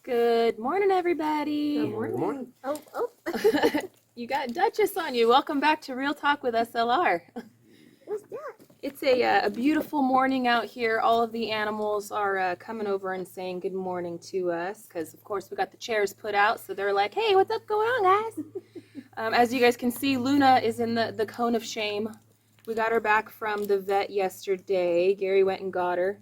Good morning, everybody. Good morning. Oh. You got Duchess on you. Welcome back to Real Talk with SLR. What's that? It's a beautiful morning out here. All of the animals are coming over and saying good morning to us because, of course, we got the chairs put out. So they're like, hey, what's up going on, guys? As you guys can see, Luna is in the cone of shame. We got her back from the vet yesterday. Gary went and got her.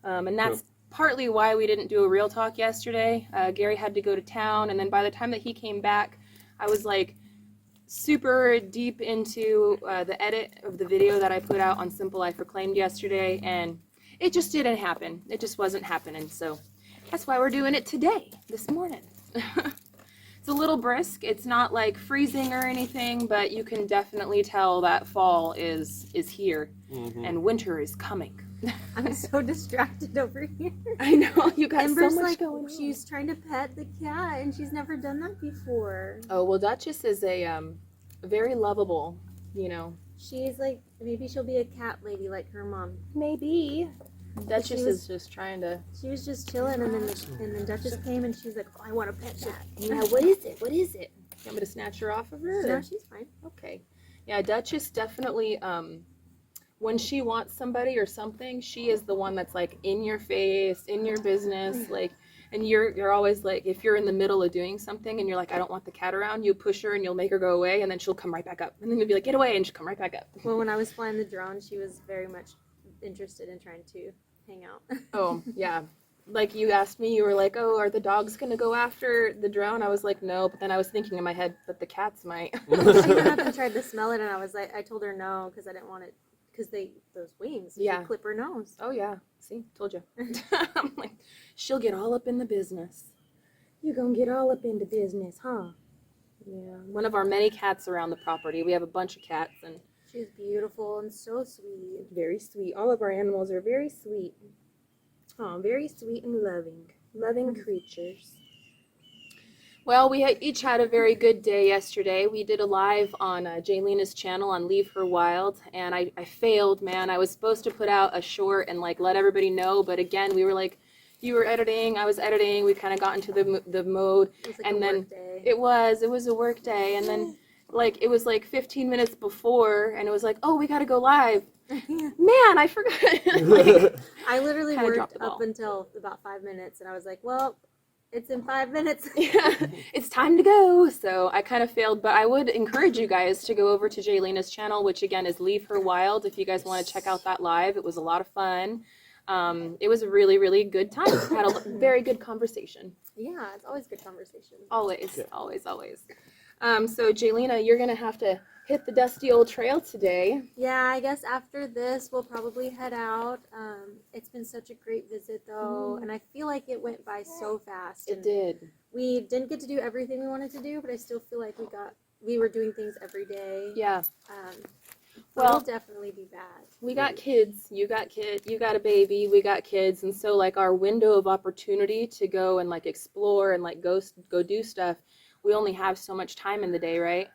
And that's partly why we didn't do a Real Talk yesterday. Gary had to go to town, and then by the time that he came back, I was like super deep into the edit of the video that I put out on SimpleLifeReclaimed yesterday, and it just didn't happen. It just wasn't happening, so that's why we're doing it today, this morning. It's a little brisk. It's not like freezing or anything, but you can definitely tell that fall is here, and winter is coming. I'm so distracted over here. I know, you got Ember's so much like, going on. she's trying to pet the cat, and she's never done that before. Oh, well, Duchess is a very lovable, She's like, maybe she'll be a cat lady like her mom. maybe. Duchess is just trying to... She was just chilling, and then Duchess came, and she's like, oh, I want to pet that. Yeah, what is it? What is it? You want me to snatch her off of her? No, she's fine. Okay. Yeah, Duchess definitely, when she wants somebody or something, she is the one that's like in your face, in your business, like, and you're always like, if you're in the middle of doing something and you're like, I don't want the cat around, you push her and you'll make her go away, and then she'll come right back up. And then you'll be like, get away, and she'll come right back up. Well, when I was flying the drone, she was very much interested in trying to hang out. Oh, yeah. Like you asked me, you were like, oh, are the dogs going to go after the drone? I was like, no, but then I was thinking in my head, but the cats might. She went up and tried to smell it, and I was like, I told her no, because I didn't want it, because those wings, Yeah. clip her nose. Oh, yeah. See, told you. I'm like, she'll get all up in the business. You gonna get all up in the business, huh? Yeah. One of our many cats around the property. We have a bunch of cats, and She's beautiful and so sweet. very sweet. All of our animals are very sweet. Oh, very sweet and loving creatures. Well, we each had a very good day yesterday. We did a live on Jaylena's channel on Leave Her Wild, and I failed, man. I was supposed to put out a short and like let everybody know, but again, we were like, you were editing, I was editing. We kind of got into the mode, It was like and a then work day. it was a work day, and then like it was like 15 minutes before, and it was like, oh, we got to go live. Man, I forgot. Like, I literally kinda dropped worked the ball. up until about 5 minutes, and I was like, well, it's in 5 minutes. yeah, it's time to go. So I kind of failed, but I would encourage you guys to go over to Jaylena's channel, which again is Leave Her Wild. If you guys want to check out that live, it was a lot of fun. It was a really, really good time. Had a very good conversation. Yeah, it's always good conversation. Always, always, always. So Jaylena, you're gonna have to hit the dusty old trail today. Yeah, I guess after this, we'll probably head out. It's been such a great visit, though, and I feel like it went by so fast. It did. We didn't get to do everything we wanted to do, but I still feel like we were doing things every day. Yeah. Well, Well, we'll definitely be back. we got kids, you got you got a baby, we got kids, and so like our window of opportunity to go and like explore and like go do stuff, we only have so much time in the day, right?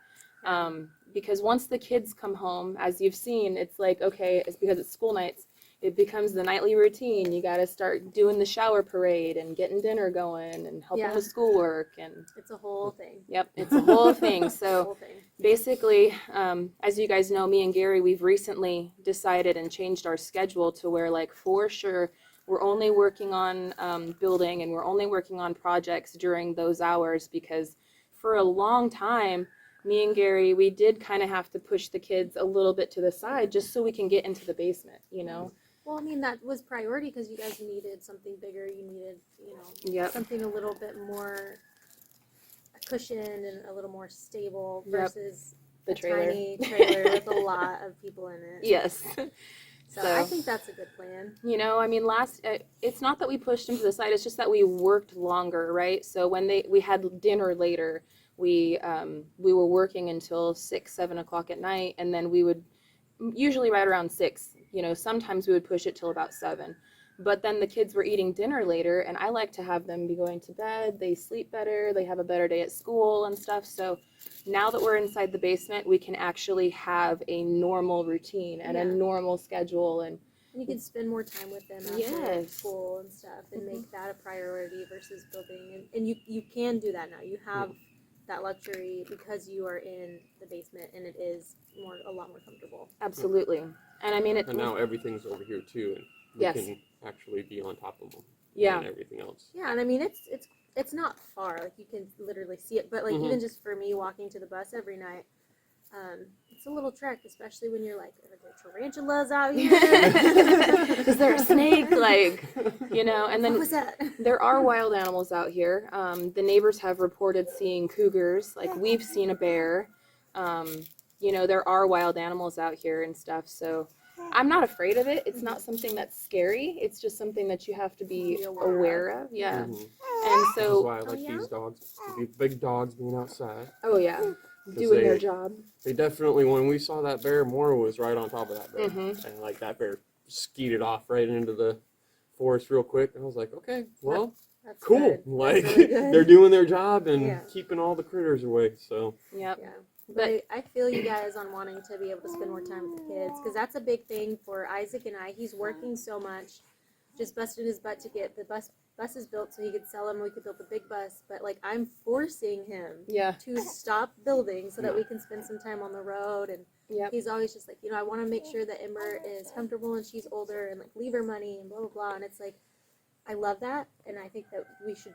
Because once the kids come home, as you've seen, it's like, okay, it's because it's school nights, it becomes the nightly routine. You got to start doing the shower parade and getting dinner going and helping with schoolwork, and It's a whole thing. yep, it's a whole thing. So Whole thing. basically, as you guys know, me and Gary, we've recently decided and changed our schedule to where, like, for sure, we're only working on building, and we're only working on projects during those hours, because for a long time, me and Gary, we did kind of have to push the kids a little bit to the side just so we can get into the basement, you know? Well, I mean, that was priority because you guys needed something bigger. You needed, Yep. something a little bit more cushioned and a little more stable Yep. versus The a trailer. tiny trailer with a lot of people in it. Yes. So I think that's a good plan. You know, I mean, it's not that we pushed them to the side, it's just that we worked longer, right? So when we had dinner later, we were working until 6, 7 o'clock at night, and then we would usually right around 6, you know, sometimes we would push it till about 7. But then the kids were eating dinner later, and I like to have them be going to bed. They sleep better, they have a better day at school and stuff. So now that we're inside the basement, we can actually have a normal routine and a normal schedule. And You can spend more time with them after Yes. school and stuff, and make that a priority versus building. And you can do that now. You have that luxury because you are in the basement, and it is a lot more comfortable. Absolutely. And I mean, And now everything's over here too, and we Yes. can actually be on top of them. Yeah. And everything else. Yeah, and I mean it's not far. Like you can literally see it. But like even just for me walking to the bus every night, it's a little trek, especially when you're like, are there tarantulas out here? Is there a snake? Like, you know, and then What was that? there are wild animals out here. The neighbors have reported seeing cougars. Like, we've seen a bear. You know, there are wild animals out here and stuff. So I'm not afraid of it. It's not something that's scary. It's just something that you have to be aware of. Yeah. Mhm. And This is so, why I like these dogs. These big dogs being outside. oh yeah, doing their job. They definitely, when we saw that bear, Mora was right on top of that bear. Mhm. And like that bear skeeted off right into the forest real quick. And I was like, okay, well, That's cool. good. Like, That's really good. they're doing their job and Yeah. keeping all the critters away. So, Yep. Yeah. But But I feel you guys on wanting to be able to spend more time with the kids, because that's a big thing for Isaac and I. He's working so much, just busted his butt to get the buses built so he could sell them. We could build the big bus, but like I'm forcing him yeah, to stop building so that we can spend some time on the road. And yep. he's always just like, you know, I want to make sure that Ember is comfortable and she's older and like leave her money and blah blah blah. And it's like, I love that, and I think that we should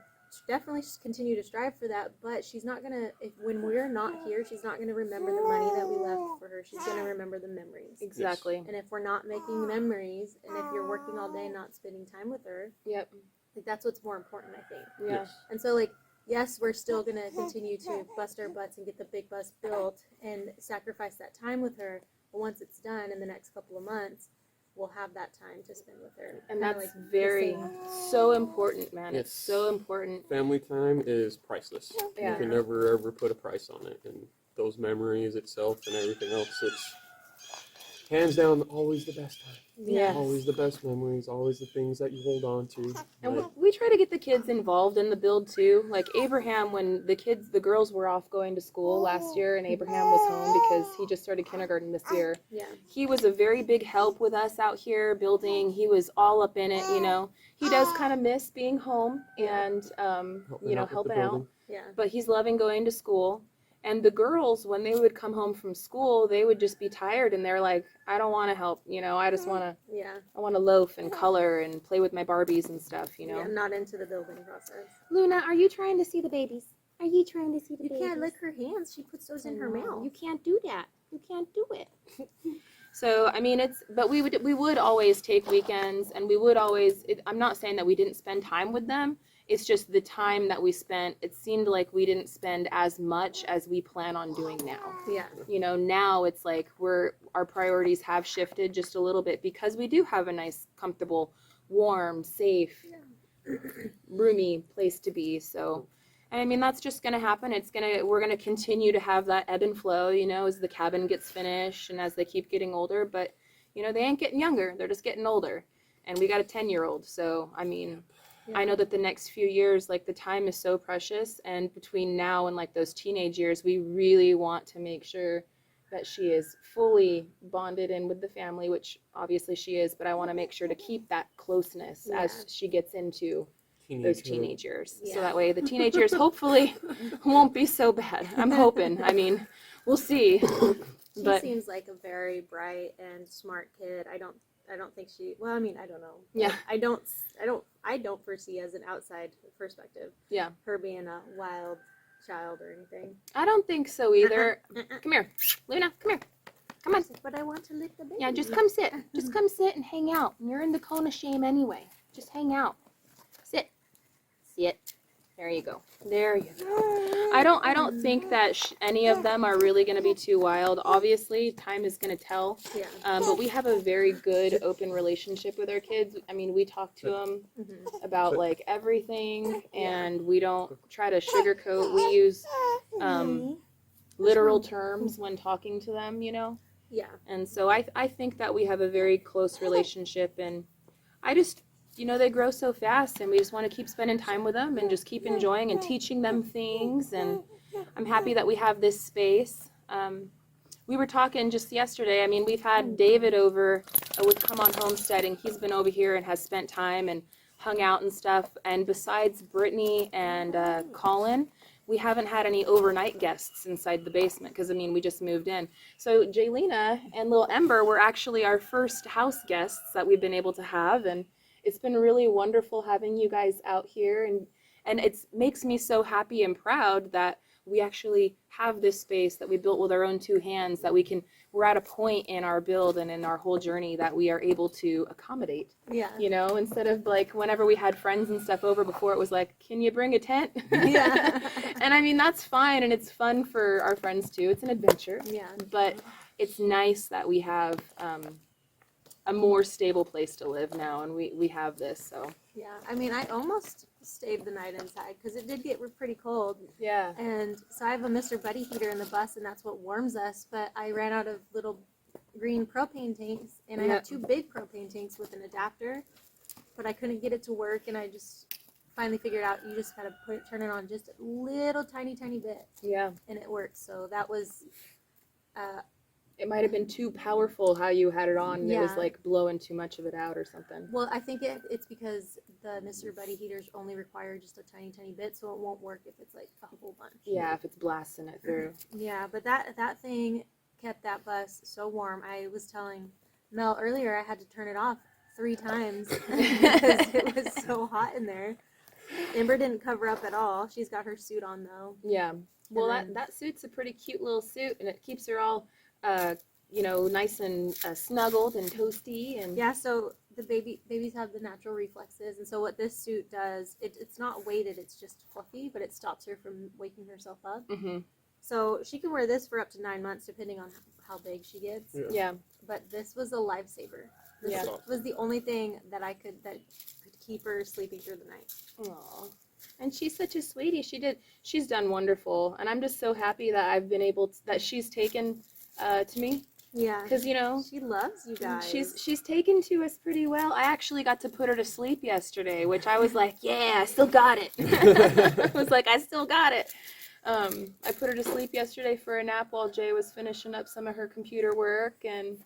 definitely continue to strive for that. But she's not gonna, when we're not here, she's not gonna remember the money that we left for her. She's gonna remember the memories. Exactly. And if we're not making memories, and if you're working all day not spending time with her, Yep. like that's what's more important, I think. Yeah. yes. And so like, yes, we're still gonna continue to bust our butts and get the big bus built and sacrifice that time with her. But once it's done in the next couple of months, we'll have that time to spend with her. And Kinda that's like the very, same. so important, man. It's Yes. so important. Family time is priceless. Yeah. You can never ever put a price on it. And those memories itself and everything else, it's hands down always the best time. Yes. Always the best memories, always the things that you hold on to. And Like, we try to get the kids involved in the build too. Like Abraham, when the girls were off going to school last year and Abraham was home because he just started kindergarten this year. Yeah. He was a very big help with us out here building. He was all up in it, you know. He does kind of miss being home and, you know, with the helping building. out. Yeah. But he's loving going to school. And the girls, when they would come home from school, they would just be tired and they're like, I don't want to help, you know, I just want to, Yeah. I want to loaf and color and play with my Barbies and stuff, you know. Yeah, I'm not into the building process. Luna, are you trying to see the babies? Are you trying to see the You babies? can't lick her hands. She puts those in her mouth. You can't do that. You can't do it. So, I mean, but we would always take weekends and we would always, I'm not saying that we didn't spend time with them. It's just the time that we spent, it seemed like we didn't spend as much as we plan on doing now. Yeah. You know, now it's like our priorities have shifted just a little bit because we do have a nice, comfortable, warm, safe, roomy place to be. So, and I mean, that's just going to happen. We're going to continue to have that ebb and flow, you know, as the cabin gets finished and as they keep getting older. But, you know, they ain't getting younger. They're just getting older. And we got a 10-year-old. So, I mean, Yeah. I know that the next few years, like the time is so precious. And between now and like those teenage years, we really want to make sure that she is fully bonded in with the family, which obviously she is. But I want to make sure to keep that closeness as she gets into those teenage years. Yeah. So that way the teenage years hopefully won't be so bad. I'm hoping. I mean, we'll see. She But seems like a very bright and smart kid. I don't think she, well, I mean, I don't know. Yeah. I don't foresee as an outside perspective. Yeah. Her being a wild child or anything. I don't think so either. Come here. Luna, come here. Come on. But I want to lick the baby. Yeah, just come sit. Just come sit and hang out. You're in the cone of shame anyway. Just hang out. Sit. Sit. There you go. There you go. I don't think that any of them are really going to be too wild. Obviously, time is going to tell. Yeah. But we have a very good, open relationship with our kids. I mean, we talk to them Mhm. about like everything, and we don't try to sugarcoat. We use literal terms when talking to them, you know. Yeah. And so I think that we have a very close relationship, and I just, you know, they grow so fast, and we just want to keep spending time with them and just keep enjoying and teaching them things. And I'm happy that we have this space. we were talking just yesterday. I mean, we've had David over with Come On Homesteading. He's been over here and has spent time and hung out and stuff. And besides Brittany and Colin, we haven't had any overnight guests inside the basement because, I mean, we just moved in. So Jaylena and little Ember were actually our first house guests that we've been able to have. And it's been really wonderful having you guys out here. And it makes me so happy and proud that we actually have this space that we built with our own two hands, that we're at a point in our build and in our whole journey that we are able to accommodate. Yeah. You know, instead of like whenever we had friends and stuff over before, it was like, can you bring a tent? Yeah. And I mean, that's fine. And it's fun for our friends too. It's an adventure. Yeah. But it's nice that we have a more stable place to live now. And we have this, so. Yeah. I mean, I almost stayed the night inside because it did get pretty cold. Yeah. And so I have a Mr. Buddy heater in the bus, and that's what warms us. But I ran out of little green propane tanks, and I have two big propane tanks with an adapter, but I couldn't get it to work, and I just finally figured out you just gotta turn it on just a little tiny bit, Yeah. and it works. So that was It might have been too powerful how you had it on, and it was Yeah. like blowing too much of it out or something. well, I think it's because the Mr. Buddy heaters only require just a tiny bit, so it won't work if it's like a whole bunch. Yeah, if it's blasting it through. Yeah, but that thing kept that bus so warm. I was telling Mel earlier I had to turn it off 3 times because it was so hot in there. Ember didn't cover up at all. She's got her suit on though. Yeah. Well, then- that suit's a pretty cute little suit, and it keeps her all, you know, nice and snuggled and toasty. And Yeah, so the babies have the natural reflexes, and so what this suit does, it's not weighted, it's just fluffy, but it stops her from waking herself up. hmm So she can wear this for up to 9 months, depending on how big she gets. Yeah. Yeah. But this was a lifesaver. This Yeah. was the only thing that could keep her sleeping through the night. Aw. And she's such a sweetie. She's done wonderful, and I'm just so happy that I've been able to, that she's taken to me, Yeah. because you know. She loves you guys. She's taken to us pretty well. I actually got to put her to sleep yesterday, which I was like, yeah, I still got it. I was like, I still got it. I put her to sleep yesterday for a nap while Jay was finishing up some of her computer work, and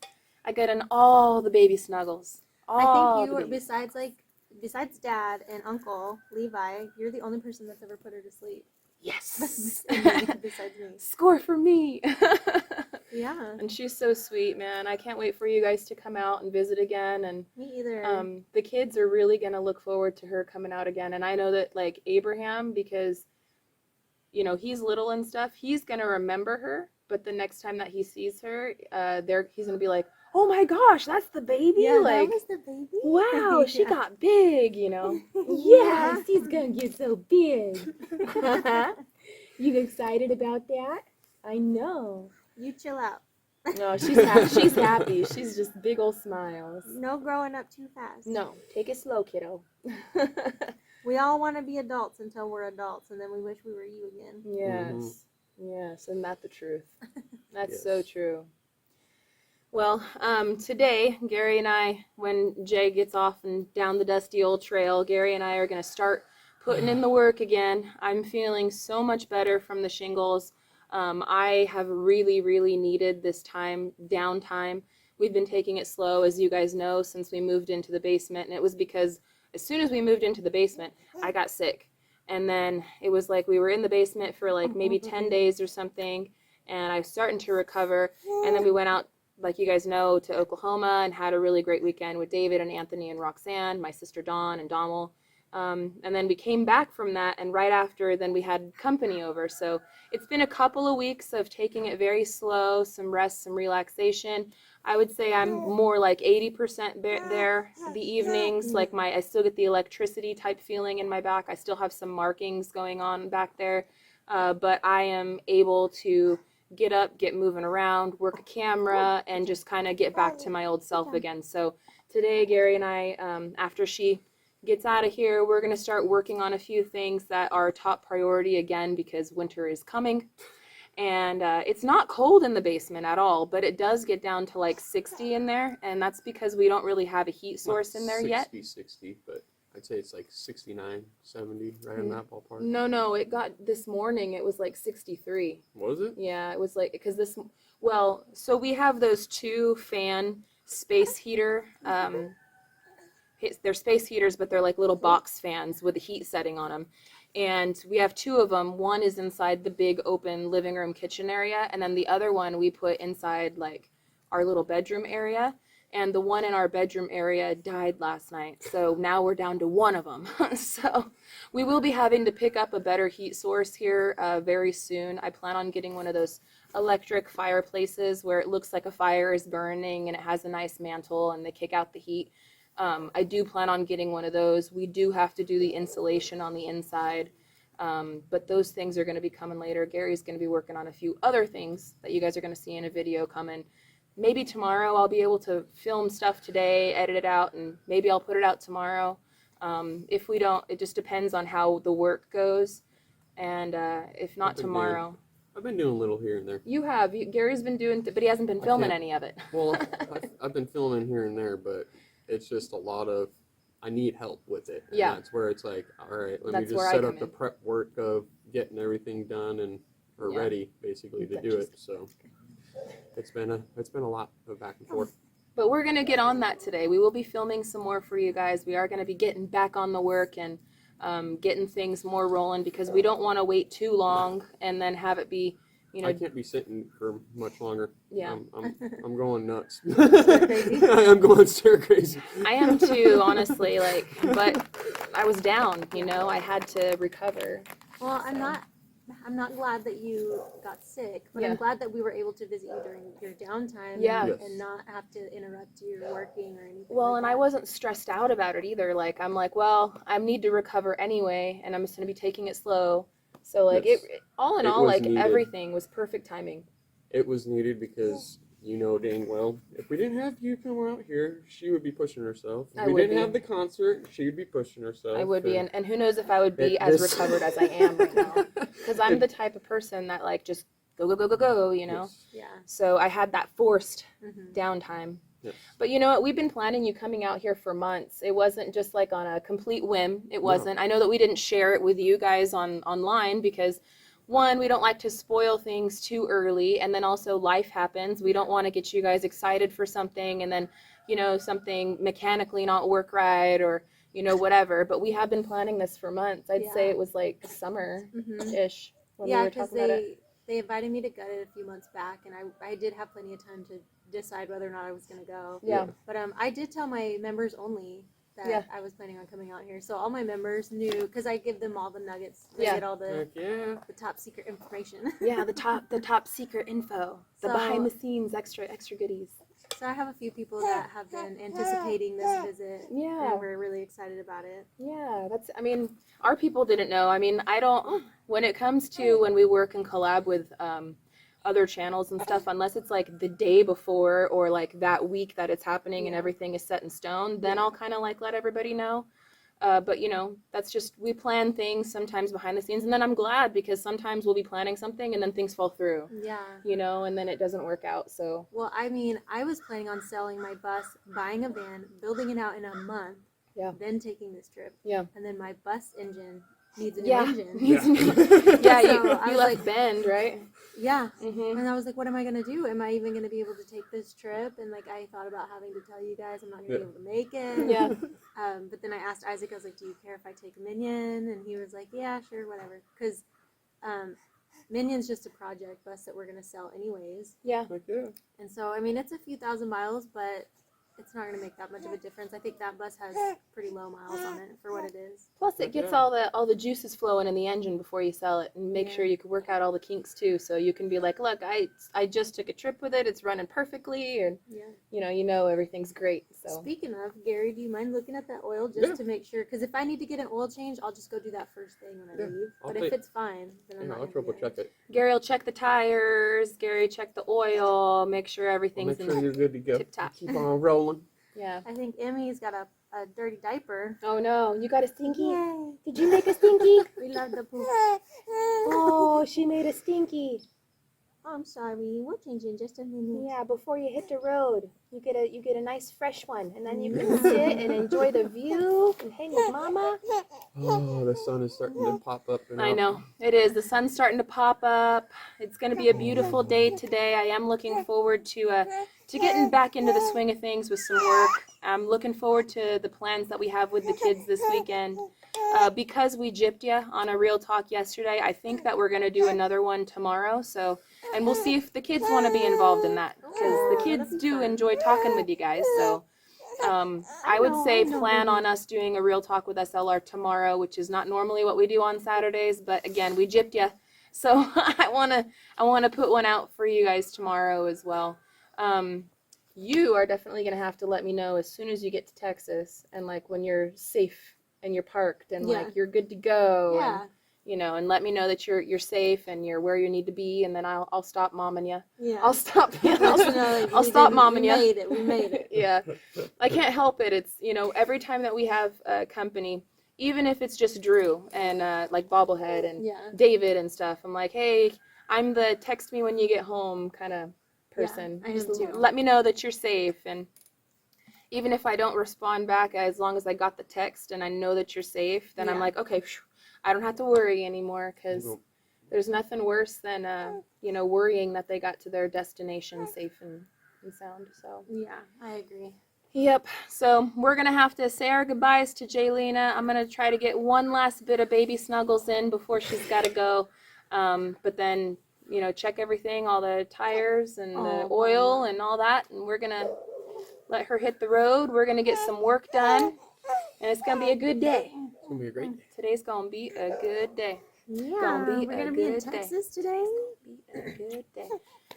I got in all the baby snuggles. I All think you, the babies. besides Dad and Uncle Levi, you're the only person that's ever put her to sleep. Yes. Besides me. Score for me. Yeah. And she's so sweet, man. I can't wait for you guys to come out and visit again. And Me either. the kids are really going to look forward to her coming out again. And I know that, like, Abraham, because, you know, he's little and stuff, he's going to remember her. But the next time that he sees her, he's going to be like, oh my gosh, that's the baby? yeah, Like, that was the baby. wow, she Yeah. got big, you know. Yeah. Yes, he's going to get so big. You excited about that? I know. You chill out. No, she's happy. She's happy. She's just big old smiles. No growing up too fast. No, take it slow, kiddo. We all want to be adults until we're adults, and then we wish we were you again. Yes. Yes, isn't that the truth? That's so Yes. true. Well, today, Gary and I, when Jay gets off and down the dusty old trail, Gary and I are going to start putting in the work again. I'm feeling so much better from the shingles. I have really, really needed this downtime. We've been taking it slow, as you guys know, since we moved into the basement. And it was because as soon as we moved into the basement, I got sick. And then it was like we were in the basement for like maybe 10 days or something. And I was starting to recover. And then we went out, like you guys know, to Oklahoma and had a really great weekend with David and Anthony and Roxanne, my sister Dawn and Dommel. And then we came back from that, and right after, then we had company over. So it's been a couple of weeks of taking it very slow, some rest, some relaxation. I would say I'm more like 80% there the evenings. Like I still get the electricity type feeling in my back. I still have some markings going on back there, but I am able to get up, get moving around, work a camera, and just kind of get back to my old self again. So today, Gary and I, after she gets out of here, we're going to start working on a few things that are top priority again, because winter is coming. And it's not cold in the basement at all, but it does get down to like 60 in there, and that's because we don't really have a heat source in there yet. 60, but I'd say it's like 69, 70, right in that ballpark. No, it got this morning. It was like 63. Was it? Yeah, it was like because so we have those 2-fan space heater. They're space heaters, but they're like little box fans with a heat setting on them. And we have 2 of them. One is inside the big open living room kitchen area, and then the other one we put inside like our little bedroom area. And the one in our bedroom area died last night, so now we're down to 1 of them. So we will be having to pick up a better heat source here very soon. I plan on getting one of those electric fireplaces where it looks like a fire is burning and it has a nice mantle and they kick out the heat. I do plan on getting one of those. We do have to do the insulation on the inside, but those things are going to be coming later. Gary's going to be working on a few other things that you guys are going to see in a video coming. Maybe tomorrow I'll be able to film stuff today, edit it out, and maybe I'll put it out tomorrow. If we don't, it just depends on how the work goes, and if not tomorrow. I've been doing a little here and there. You have. Gary's been doing, but he hasn't been filming any of it. Well, I've been filming here and there, but it's just a lot of, I need help with it. And yeah. That's where it's like, all right, let That's me just set up the prep work of getting everything done and ready, basically, to do it. So it's been a lot of back and forth. But we're gonna get on that today. We will be filming some more for you guys. We are gonna be getting back on the work and getting things more rolling because we don't want to wait too long and then have it be, you know. I can't be sitting for much longer. Yeah. I'm going nuts. Crazy. I'm going stir crazy. I am too, honestly. But I was down. You know, I had to recover. Well, I'm not glad that you got sick, but I'm glad that we were able to visit you during your downtime and not have to interrupt your working or anything. Well, like and that. I wasn't stressed out about it either. Like, I'm like, well, I need to recover anyway, and I'm just going to be taking it slow. So, like, all in all, like, needed. Everything was perfect timing. It was needed because you know dang well, if we didn't have you come out here, she would be pushing herself. If we didn't have the concert, she would be pushing herself. I would be, and who knows if I would be as recovered as I am right now. Because I'm the type of person that, like, just go, you know? Yes. Yeah. So I had that forced downtime. Yes. But you know what? We've been planning you coming out here for months. It wasn't just like on a complete whim. It wasn't. No. I know that we didn't share it with you guys online because, one, we don't like to spoil things too early, and then also life happens. We don't want to get you guys excited for something and then, you know, something mechanically not work right or, you know, whatever. But we have been planning this for months. I'd say it was like summer-ish when we were talking about it. They invited me to gut it a few months back, and I did have plenty of time to decide whether or not I was going to go. Yeah. But I did tell my members only that I was planning on coming out here. So all my members knew, because I give them all the nuggets. They get all the top secret information. Yeah, the top secret info. The behind the scenes extra goodies. So I have a few people that have been anticipating this visit. Yeah. And we're really excited about it. Yeah, our people didn't know. I mean, when it comes to when we work and collab with other channels and stuff, unless it's like the day before or like that week that it's happening and everything is set in stone, then I'll kind of like let everybody know. But you know, that's just, we plan things sometimes behind the scenes, and then I'm glad because sometimes we'll be planning something and then things fall through. Yeah. You know, and then it doesn't work out. So. Well, I mean, I was planning on selling my bus, buying a van, building it out in a month, then taking this trip. Yeah. And then my bus engine needs a new engine. Yeah, you left Bend, right? Yeah. Mm-hmm. And I was like, what am I going to do? Am I even going to be able to take this trip? And like, I thought about having to tell you guys I'm not going to be able to make it. Yeah. But then I asked Isaac, I was like, do you care if I take Minion? And he was like, yeah, sure, whatever. Because Minion's just a project bus that we're going to sell anyways. Yeah. And so, I mean, it's a few thousand miles, but it's not going to make that much of a difference. I think that bus has pretty low miles on it for what it is. Plus, it gets all the juices flowing in the engine before you sell it, and make sure you can work out all the kinks too. So you can be like, look, I just took a trip with it. It's running perfectly, and you know everything's great. So speaking of, Gary, do you mind looking at that oil just to make sure? Because if I need to get an oil change, I'll just go do that first thing when I leave. But if it's fine, then I'm not. I'll triple check it. Gary will check the tires. Gary check the oil. Make sure everything's make sure you're good to go. Tip top. Keep on rolling. Yeah. I think Emmy's got a dirty diaper. Oh no, you got a stinky? Yay. Did you make a stinky? We love the poop. Oh, she made a stinky. I'm sorry. We'll change in just a minute. Yeah, before you hit the road, you get a nice fresh one, and then you can sit and enjoy the view and hang with Mama. Oh, the sun is starting to pop up. And I out. know it is. The sun's starting to pop up. It's going to be a beautiful day today. I am looking forward to getting back into the swing of things with some work. I'm looking forward to the plans that we have with the kids this weekend. Because we gypped you on a real talk yesterday, I think that we're going to do another one tomorrow. So, and we'll see if the kids want to be involved in that, because the kids do enjoy talking with you guys. So I would say plan on us doing a real talk with SLR tomorrow, which is not normally what we do on Saturdays, but again, we gypped you. So I want to put one out for you guys tomorrow as well. You are definitely going to have to let me know as soon as you get to Texas, and like when you're safe and you're parked and like you're good to go. Yeah. And, you know, and let me know that you're safe and you're where you need to be, and then I'll stop momming you. Yeah. I'll stop. I'll stop momming you. We made it. Yeah, I can't help it. It's, you know, every time that we have company, even if it's just Drew and like Bobblehead and David and stuff, I'm like, hey, I'm the text me when you get home kind of person. I am Just too. let me know that you're safe, and even if I don't respond back, as long as I got the text and I know that you're safe, then I'm like, okay, I don't have to worry anymore, because there's nothing worse than you know, worrying that they got to their destination safe and sound. So Yeah, I agree. yep. So we're gonna have to say our goodbyes to Jaylena. I'm gonna try to get one last bit of baby snuggles in before she's got to go. But then, you know, check everything, all the tires and the oil and all that, and we're gonna let her hit the road. We're gonna get some work done, and it's gonna be a good day. It's gonna be a great day. Today's gonna be a good day. Yeah, Gonna be we're a gonna be in good day. Texas today. Be a good day.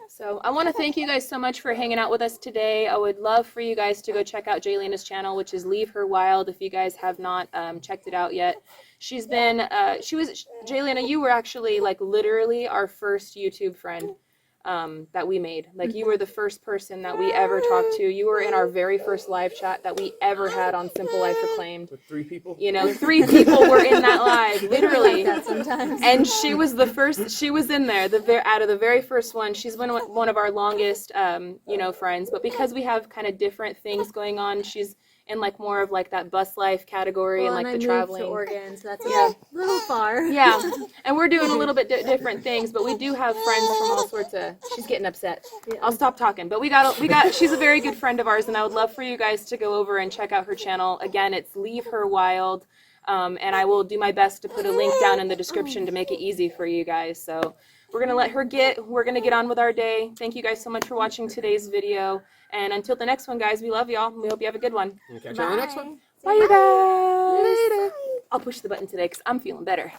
So I want to thank you guys so much for hanging out with us today. I would love for you guys to go check out Jaylena's channel, which is Leave Her Wild, if you guys have not checked it out yet. She's been, Jaylena, you were actually like literally our first YouTube friend that we made. Like, you were the first person that we ever talked to. You were in our very first live chat that we ever had on Simple Life Reclaimed. With 3 people? You know, 3 people were in that live, literally. Like that sometimes. And she was the first, she was in there, out of the very first one. She's been one of our longest, you know, friends. But because we have kind of different things going on, she's in like more of like that bus life category, and like the traveling. To Oregon, so that's a little far. Yeah, and we're doing a little bit different things, but we do have friends from all sorts of. She's getting upset. I'll stop talking. But we got. She's a very good friend of ours, and I would love for you guys to go over and check out her channel. Again, it's Leave Her Wild, and I will do my best to put a link down in the description to make it easy for you guys. So we're gonna let her we're gonna get on with our day. Thank you guys so much for watching today's video. And until the next one, guys, we love y'all. We hope you have a good one. We'll catch you on the next one. Bye, you guys. Later. I'll push the button today because I'm feeling better.